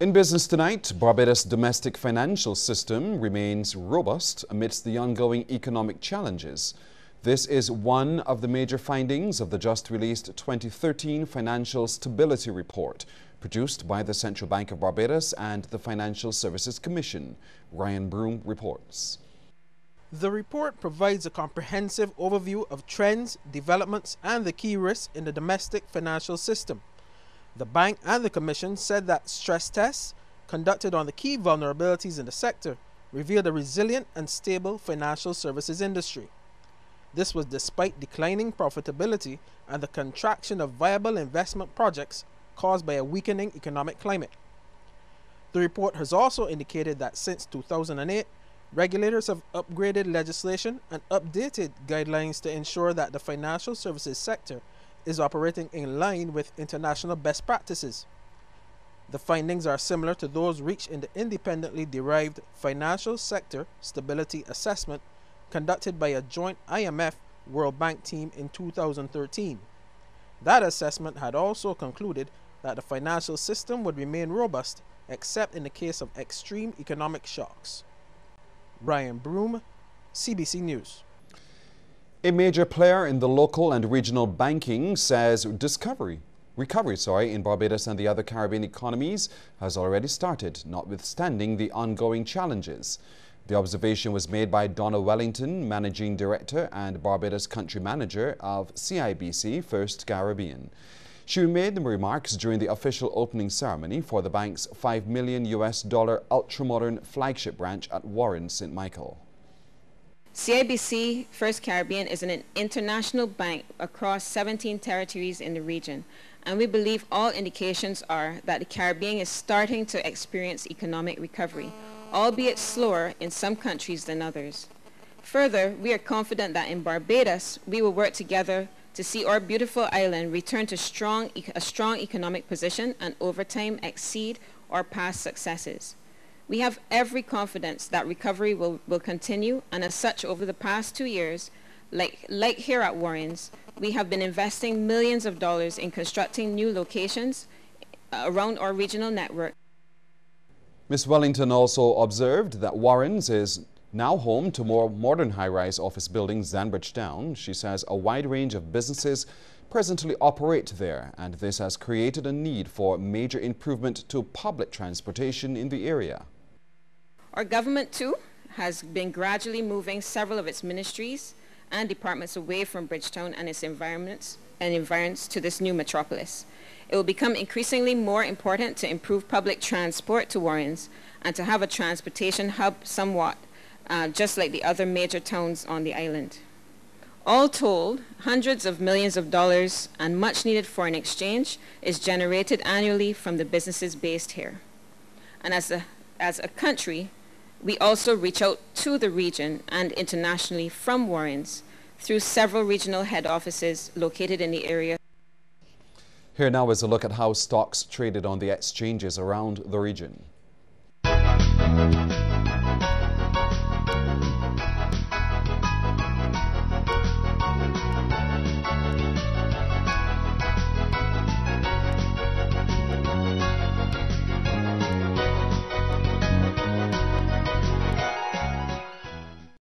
In business tonight, Barbados' domestic financial system remains robust amidst the ongoing economic challenges. This is one of the major findings of the just-released 2013 Financial Stability Report, produced by the Central Bank of Barbados and the Financial Services Commission. Ryan Broom reports. The report provides a comprehensive overview of trends, developments, and the key risks in the domestic financial system. The bank and the Commission said that stress tests conducted on the key vulnerabilities in the sector revealed a resilient and stable financial services industry. This was despite declining profitability and the contraction of viable investment projects caused by a weakening economic climate. The report has also indicated that since 2008, regulators have upgraded legislation and updated guidelines to ensure that the financial services sector is operating in line with international best practices. The findings are similar to those reached in the independently derived Financial Sector Stability Assessment conducted by a joint IMF-World Bank team in 2013. That assessment had also concluded that the financial system would remain robust except in the case of extreme economic shocks. Ryan Broom, CBC News. A major player in the local and regional banking says recovery in Barbados and the other Caribbean economies has already started, notwithstanding the ongoing challenges. The observation was made by Donna Wellington, Managing Director and Barbados Country Manager of CIBC First Caribbean. She made the remarks during the official opening ceremony for the bank's $5 million ultra-modern flagship branch at Warren, St. Michael. CIBC First Caribbean is an international bank across 17 territories in the region, and we believe all indications are that the Caribbean is starting to experience economic recovery, albeit slower in some countries than others. Further, we are confident that in Barbados, we will work together to see our beautiful island return to a strong economic position and over time exceed our past successes. We have every confidence that recovery will continue, and as such, over the past 2 years, like here at Warrens, we have been investing millions of dollars in constructing new locations around our regional network. Ms. Wellington also observed that Warrens is now home to more modern high-rise office buildings than Bridgetown. She says a wide range of businesses presently operate there, and this has created a need for major improvement to public transportation in the area. Our government, too, has been gradually moving several of its ministries and departments away from Bridgetown and its environs to this new metropolis. It will become increasingly more important to improve public transport to Warrens and to have a transportation hub somewhat just like the other major towns on the island. All told, hundreds of millions of dollars and much needed foreign exchange is generated annually from the businesses based here. And as a country, we also reach out to the region and internationally from Warrens through several regional head offices located in the area. Here now is a look at how stocks traded on the exchanges around the region.